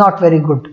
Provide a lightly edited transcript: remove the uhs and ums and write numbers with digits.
not very good۔